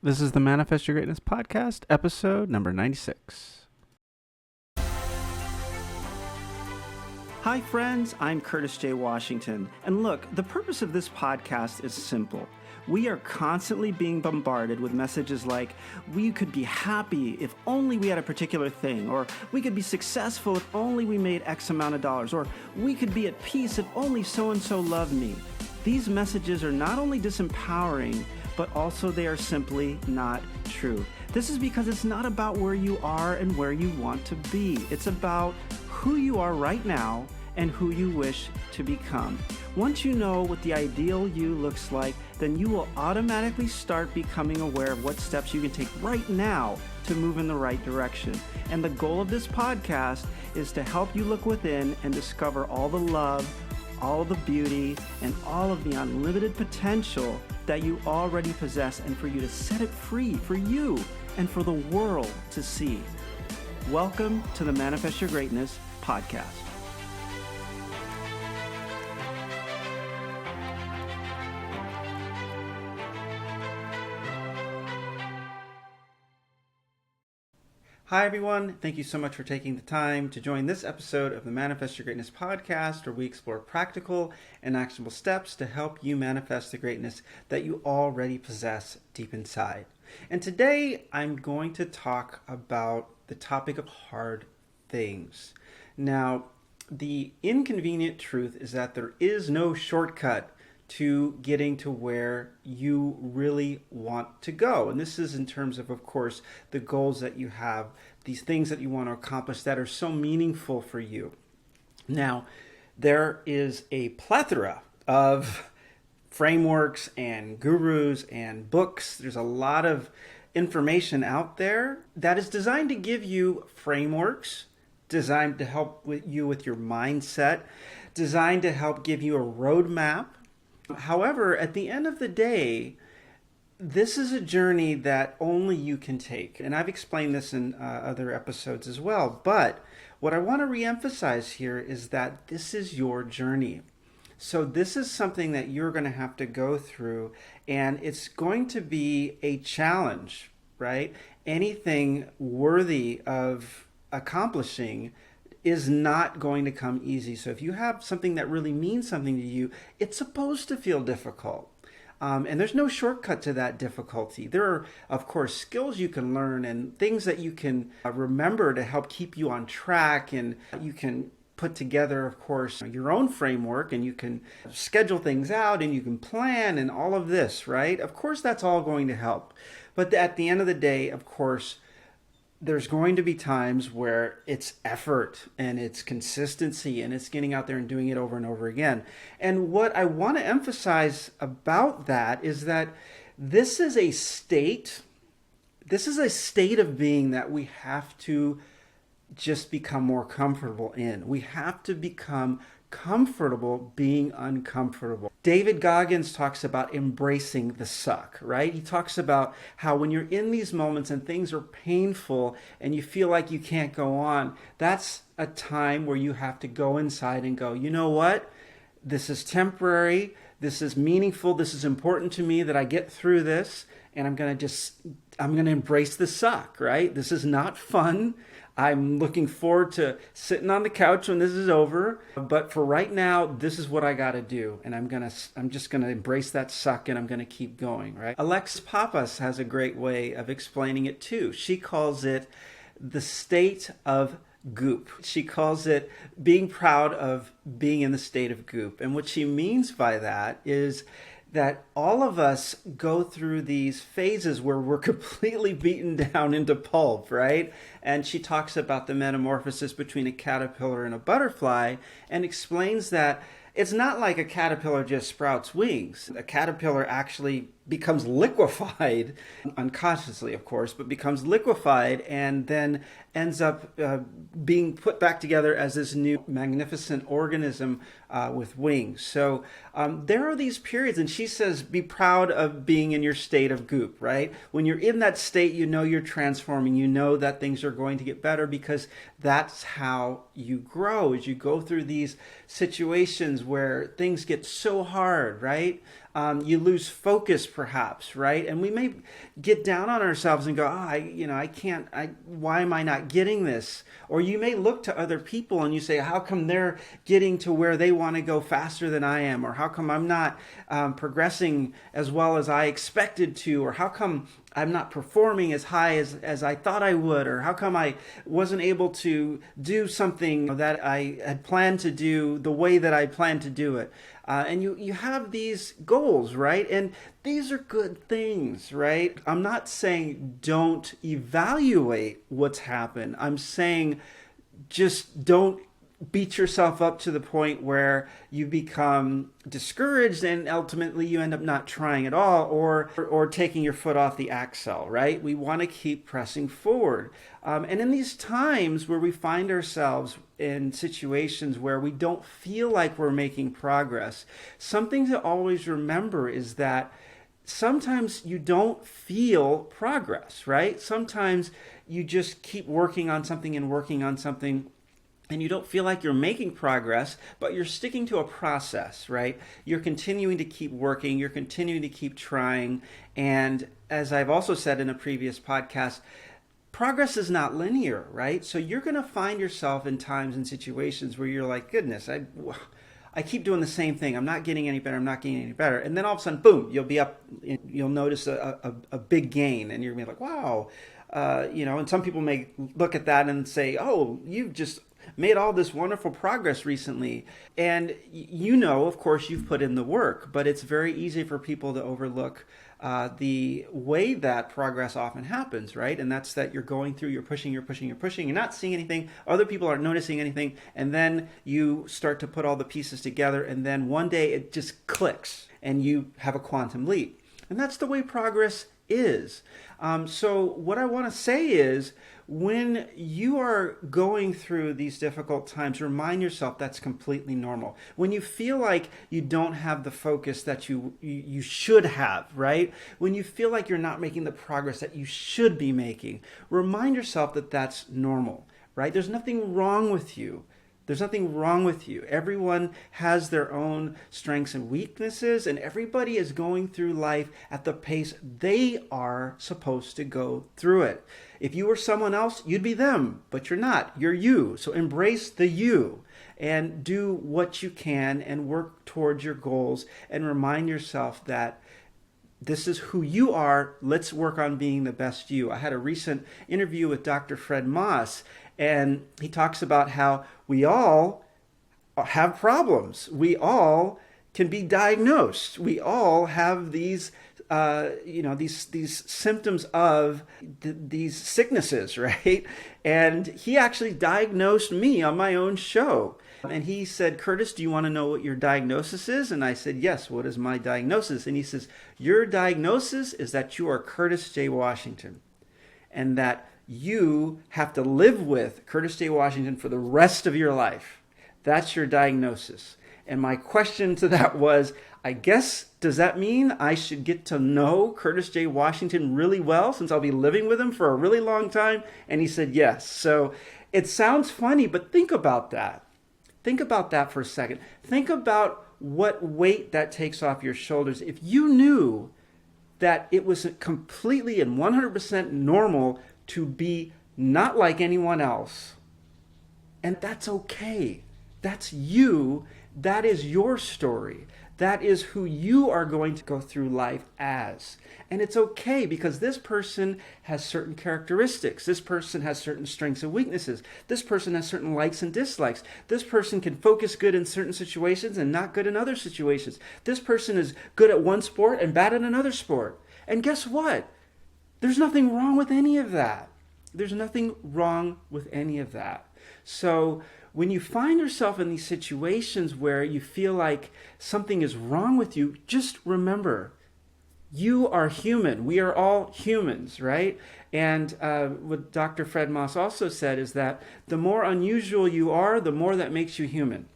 This is the Manifest Your Greatness podcast, episode number 96. Hi, friends. I'm Curtis J. Washington. And look, the purpose of this podcast is simple. We are constantly being bombarded with messages like, we could be happy if only we had a particular thing, or we could be successful if only we made X amount of dollars, or we could be at peace if only so-and-so loved me. These messages are not only disempowering, but also they are simply not true. This is because it's not about where you are and where you want to be. It's about who you are right now and who you wish to become. Once you know what the ideal you looks like, then you will automatically start becoming aware of what steps you can take right now to move in the right direction. And the goal of this podcast is to help you look within and discover all the love, all of the beauty, and all of the unlimited potential that you already possess, and for you to set it free for you and for the world to see. Welcome to the Manifest Your Greatness podcast. Hi, everyone. Thank you so much for taking the time to join this episode of the Manifest Your Greatness podcast, where we explore practical and actionable steps to help you manifest the greatness that you already possess deep inside. And today, I'm going to talk about the topic of hard things. Now, the inconvenient truth is that there is no shortcut to getting to where you really want to go. And this is in terms of course, the goals that you have, these things that you want to accomplish that are so meaningful for you. Now, there is a plethora of frameworks and gurus and books. There's a lot of information out there that is designed to give you frameworks, designed to help you with your mindset, designed to help give you a roadmap. However, at the end of the day, this is a journey that only you can take. And I've explained this in other episodes as well. But what I want to reemphasize here is that this is your journey. So this is something that you're going to have to go through, and it's going to be a challenge, right? Anything worthy of accomplishing is not going to come easy. So if you have something that really means something to you, it's supposed to feel difficult. And there's no shortcut to that difficulty. There are, of course, skills you can learn and things that you can remember to help keep you on track. And you can put together, of course, your own framework, and you can schedule things out and you can plan and all of this, right? Of course, that's all going to help. But at the end of the day, of course, there's going to be times where it's effort and it's consistency and it's getting out there and doing it over and over again. And what I want to emphasize about that is that this is a state of being that we have to just become more comfortable in. We have to become comfortable being uncomfortable. David Goggins talks about embracing the suck, right? He talks about how when you're in these moments and things are painful and you feel like you can't go on, that's a time where you have to go inside and go, you know what? This is temporary. This is meaningful. This is important to me that I get through this. And I'm going to embrace the suck, right? This is not fun. I'm looking forward to sitting on the couch when this is over. But for right now, this is what I got to do. And I'm just going to embrace that suck, and I'm going to keep going, right? Alexis Pappas has a great way of explaining it too. She calls it the state of goop. She calls it being proud of being in the state of goop. And what she means by that is that all of us go through these phases where we're completely beaten down into pulp, right? And she talks about the metamorphosis between a caterpillar and a butterfly and explains that it's not like a caterpillar just sprouts wings. A caterpillar actually becomes liquefied, unconsciously, of course, but becomes liquefied and then ends up being put back together as this new magnificent organism with wings. So there are these periods, and she says, be proud of being in your state of goop, right? When you're in that state, you know you're transforming. You know that things are going to get better because that's how you grow, as you go through these situations where things get so hard, right? You lose focus, perhaps, right? And we may get down on ourselves and go, I can't, why am I not getting this? Or you may look to other people and you say, how come they're getting to where they want to go faster than I am? Or how come I'm not progressing as well as I expected to? Or how come I'm not performing as high as I thought I would? Or how come I wasn't able to do something that I had planned to do the way that I planned to do it? And you have these goals, right? And these are good things, right? I'm not saying don't evaluate what's happened. I'm saying just don't beat yourself up to the point where you become discouraged and ultimately you end up not trying at all or taking your foot off the axle, right? We want to keep pressing forward. And in these times where we find ourselves in situations where we don't feel like we're making progress, something to always remember is that sometimes you don't feel progress, right? Sometimes you just keep working on something and you don't feel like you're making progress, but you're sticking to a process, right? You're continuing to keep working, you're continuing to keep trying. And as I've also said in a previous podcast, progress is not linear, right? So you're going to find yourself in times and situations where you're like, goodness, I keep doing the same thing. I'm not getting any better. I'm not getting any better. And then all of a sudden, boom, you'll be up, you'll notice a big gain and you're going to be like, wow. And some people may look at that and say, oh, you've just made all this wonderful progress recently. And of course, you've put in the work, but it's very easy for people to overlook the way that progress often happens, right? And that's that you're going through, you're pushing, you're not seeing anything, other people aren't noticing anything, and then you start to put all the pieces together, and then one day it just clicks, and you have a quantum leap. And that's the way progress is. So what I want to say is, when you are going through these difficult times, remind yourself that's completely normal. When you feel like you don't have the focus that you should have, right? When you feel like you're not making the progress that you should be making, remind yourself that that's normal, right? There's nothing wrong with you. There's nothing wrong with you. Everyone has their own strengths and weaknesses, and everybody is going through life at the pace they are supposed to go through it. If you were someone else, you'd be them, but you're not. You're you. So embrace the you and do what you can and work towards your goals and remind yourself that this is who you are. Let's work on being the best you. I had a recent interview with Dr. Fred Moss, and he talks about how we all have problems. We all can be diagnosed. We all have these these symptoms of these sicknesses, right? And he actually diagnosed me on my own show. And he said, Curtis, do you want to know what your diagnosis is? And I said, yes, what is my diagnosis? And he says, your diagnosis is that you are Curtis J. Washington, and that you have to live with Curtis J. Washington for the rest of your life. That's your diagnosis. And my question to that was, I guess, does that mean I should get to know Curtis J. Washington really well since I'll be living with him for a really long time? And he said, yes. So it sounds funny, but think about that. Think about that for a second. Think about what weight that takes off your shoulders. If you knew that it was completely and 100% normal to be not like anyone else, and that's okay. That's you. That is your story. That is who you are going to go through life as. And it's okay because this person has certain characteristics. This person has certain strengths and weaknesses. This person has certain likes and dislikes. This person can focus good in certain situations and not good in other situations. This person is good at one sport and bad at another sport. And guess what? There's nothing wrong with any of that. There's nothing wrong with any of that. So when you find yourself in these situations where you feel like something is wrong with you, just remember, you are human. We are all humans, right? And what Dr. Fred Moss also said is that the more unusual you are, the more that makes you human,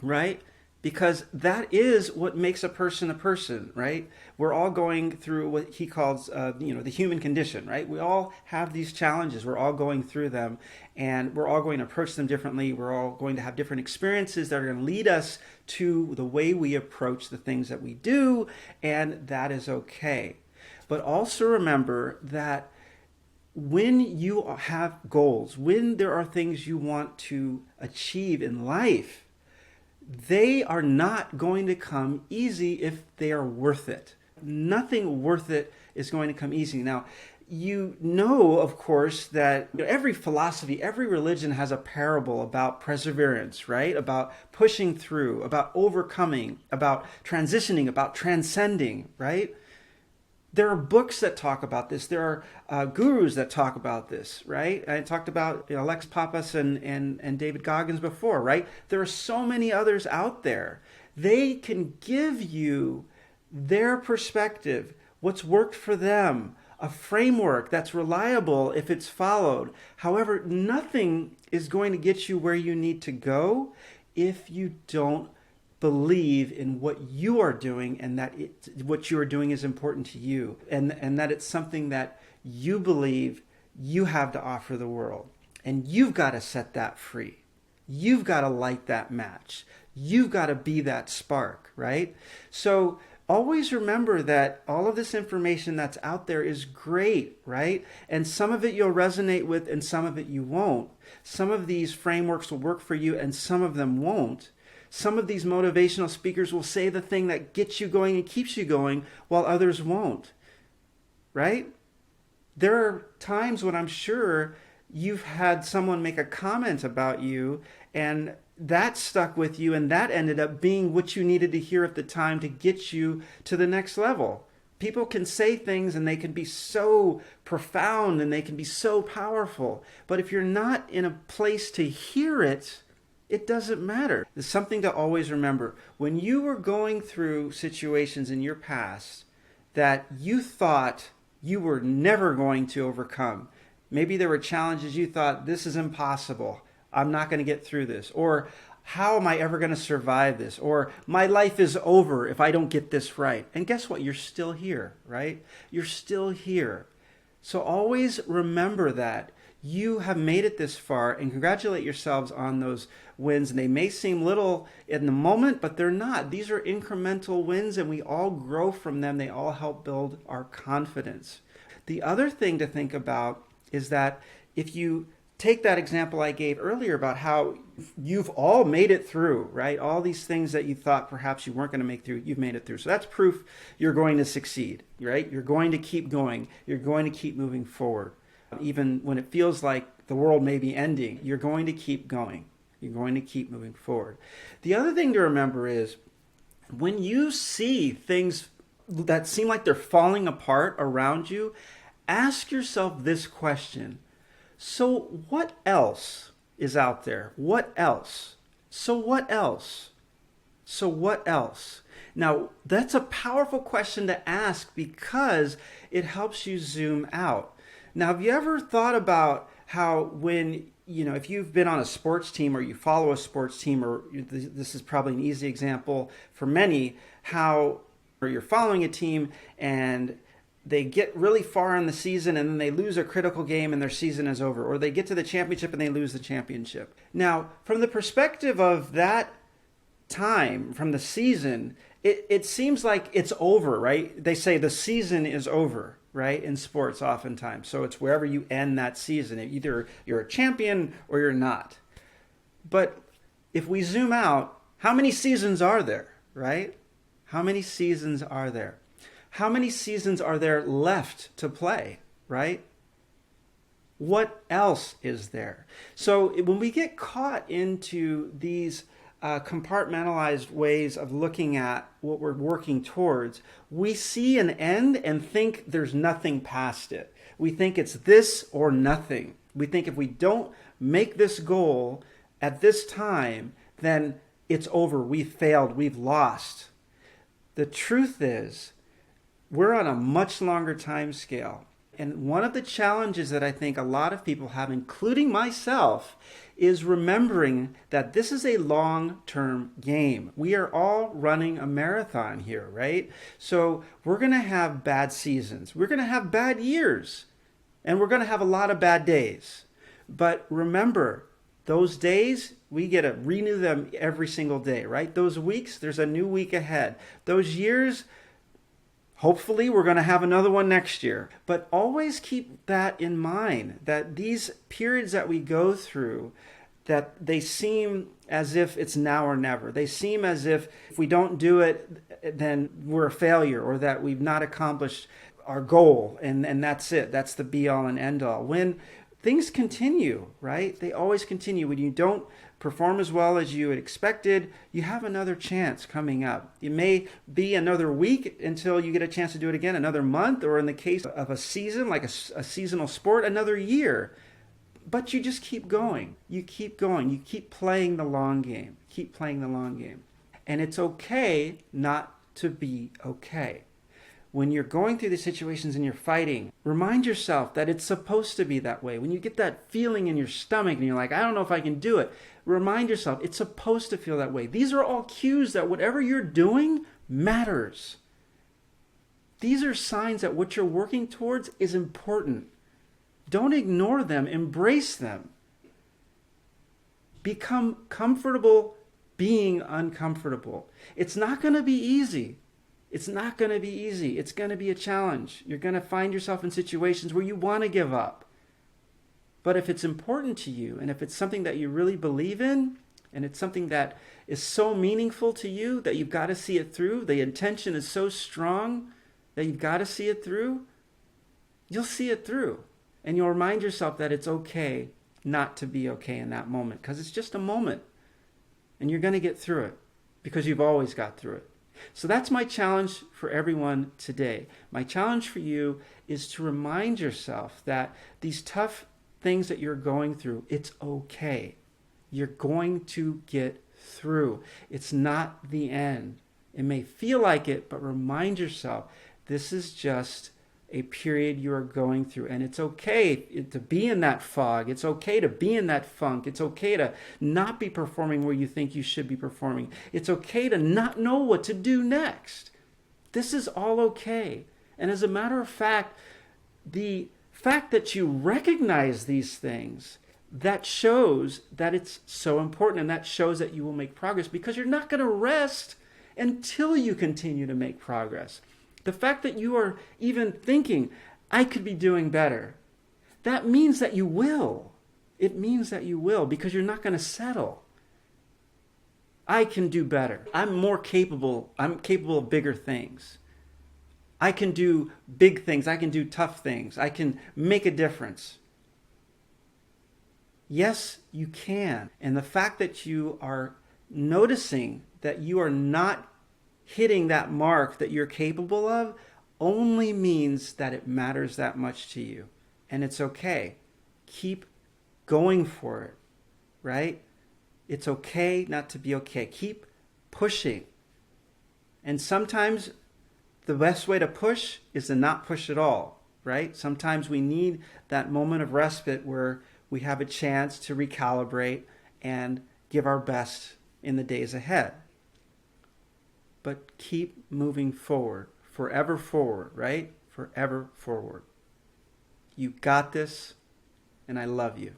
right? because that is what makes a person, right? We're all going through what he calls, the human condition, right? We all have these challenges. We're all going through them, and we're all going to approach them differently. We're all going to have different experiences that are going to lead us to the way we approach the things that we do, and that is okay. But also remember that when you have goals, when there are things you want to achieve in life, they are not going to come easy if they are worth it. Nothing worth it is going to come easy. Now, you know, of course, that every philosophy, every religion has a parable about perseverance, right? About pushing through, about overcoming, about transitioning, about transcending, right? There are books that talk about this. There are gurus that talk about this, right? I talked about Lex Pappas and David Goggins before, right? There are so many others out there. They can give you their perspective, what's worked for them, a framework that's reliable if it's followed. However, nothing is going to get you where you need to go if you don't believe in what you are doing, and that what you are doing is important to you, and that it's something that you believe you have to offer the world. And you've got to set that free. You've got to light that match. You've got to be that spark, right? So always remember that all of this information that's out there is great, right? And some of it you'll resonate with and some of it you won't. Some of these frameworks will work for you and some of them won't. Some of these motivational speakers will say the thing that gets you going and keeps you going, while others won't, right? There are times when I'm sure you've had someone make a comment about you and that stuck with you, and that ended up being what you needed to hear at the time to get you to the next level. People can say things and they can be so profound and they can be so powerful, but if you're not in a place to hear it, it doesn't matter. There's something to always remember. When you were going through situations in your past that you thought you were never going to overcome, maybe there were challenges you thought, this is impossible, I'm not going to get through this, or how am I ever going to survive this, or my life is over if I don't get this right. And guess what? You're still here, right? You're still here. So always remember that. You have made it this far, and congratulate yourselves on those wins. And they may seem little in the moment, but they're not. These are incremental wins, and we all grow from them. They all help build our confidence. The other thing to think about is that if you take that example I gave earlier about how you've all made it through, right? All these things that you thought perhaps you weren't going to make through, you've made it through. So that's proof you're going to succeed, right? You're going to keep going. You're going to keep moving forward. Even when it feels like the world may be ending, you're going to keep going. You're going to keep moving forward. The other thing to remember is when you see things that seem like they're falling apart around you, ask yourself this question. So what else is out there? What else? So what else? So what else? Now, that's a powerful question to ask because it helps you zoom out. Now, have you ever thought about how when, if you've been on a sports team or you follow a sports team, or this is probably an easy example for many, how you're following a team and they get really far in the season and then they lose a critical game and their season is over, or they get to the championship and they lose the championship. Now, from the perspective of that time, from the season, it seems like it's over, right? They say the season is over, right? In sports oftentimes. So it's wherever you end that season. Either you're a champion or you're not. But if we zoom out, how many seasons are there, right? How many seasons are there? How many seasons are there left to play, right? What else is there? So when we get caught into these compartmentalized ways of looking at what we're working towards, we see an end and think there's nothing past it. We think it's this or nothing. We think if we don't make this goal at this time, then it's over. We've failed. We've lost. The truth is, we're on a much longer time scale. And one of the challenges that I think a lot of people have, including myself, is remembering that this is a long-term game. We are all running a marathon here, right? So we're going to have bad seasons. We're going to have bad years. And we're going to have a lot of bad days. But remember, those days, we get to renew them every single day, right? Those weeks, there's a new week ahead. Those years, hopefully we're going to have another one next year. But always keep that in mind, that these periods that we go through, that they seem as if it's now or never. They seem as if we don't do it, then we're a failure, or that we've not accomplished our goal, and that's it. That's the be-all and end-all. When things continue, right? They always continue. When you don't perform as well as you had expected, you have another chance coming up. It may be another week until you get a chance to do it again, another month, or in the case of a season, like a seasonal sport, another year. But you just keep going. You keep going. You keep playing the long game. Keep playing the long game. And it's okay not to be okay. When you're going through these situations and you're fighting, remind yourself that it's supposed to be that way. When you get that feeling in your stomach and you're like, I don't know if I can do it, remind yourself it's supposed to feel that way. These are all cues that whatever you're doing matters. These are signs that what you're working towards is important. Don't ignore them. Embrace them. Become comfortable being uncomfortable. It's not going to be easy. It's not going to be easy. It's going to be a challenge. You're going to find yourself in situations where you want to give up. But if it's important to you, and if it's something that you really believe in, and it's something that is so meaningful to you that you've got to see it through, the intention is so strong that you've got to see it through, you'll see it through. And you'll remind yourself that it's okay not to be okay in that moment, because it's just a moment. And you're going to get through it, because you've always got through it. So that's my challenge for everyone today. My challenge for you is to remind yourself that these tough things that you're going through, it's okay. You're going to get through. It's not the end. It may feel like it, but remind yourself this is just a period you are going through, and it's okay to be in that fog. It's okay to be in that funk. It's okay to not be performing where you think you should be performing. It's okay to not know what to do next. This is all okay. And as a matter of fact, the fact that you recognize these things, that shows that it's so important, and that shows that you will make progress, because you're not going to rest until you continue to make progress. The fact that you are even thinking, I could be doing better, that means that you will. It means that you will, because you're not going to settle. I can do better. I'm more capable. I'm capable of bigger things. I can do big things. I can do tough things. I can make a difference. Yes, you can. And the fact that you are noticing that you are not hitting that mark that you're capable of only means that it matters that much to you. And it's okay. Keep going for it, right? It's okay not to be okay. Keep pushing. And sometimes the best way to push is to not push at all, right? Sometimes we need that moment of respite where we have a chance to recalibrate and give our best in the days ahead. But keep moving forward, forever forward, right? Forever forward. You got this, and I love you.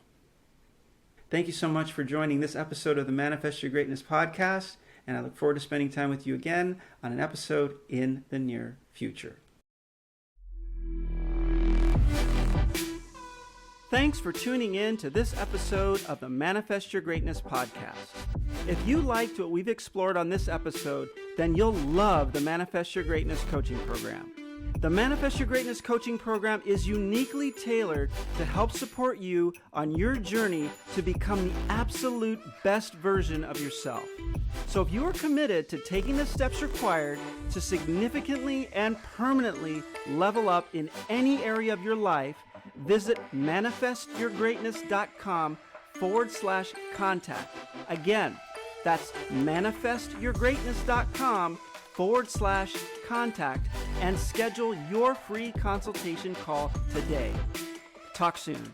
Thank you so much for joining this episode of the Manifest Your Greatness podcast, and I look forward to spending time with you again on an episode in the near future. Thanks for tuning in to this episode of the Manifest Your Greatness podcast. If you liked what we've explored on this episode, then you'll love the Manifest Your Greatness coaching program. The Manifest Your Greatness coaching program is uniquely tailored to help support you on your journey to become the absolute best version of yourself. So if you are committed to taking the steps required to significantly and permanently level up in any area of your life, visit manifestyourgreatness.com/contact. Again, that's manifestyourgreatness.com /contact and schedule your free consultation call today. Talk soon.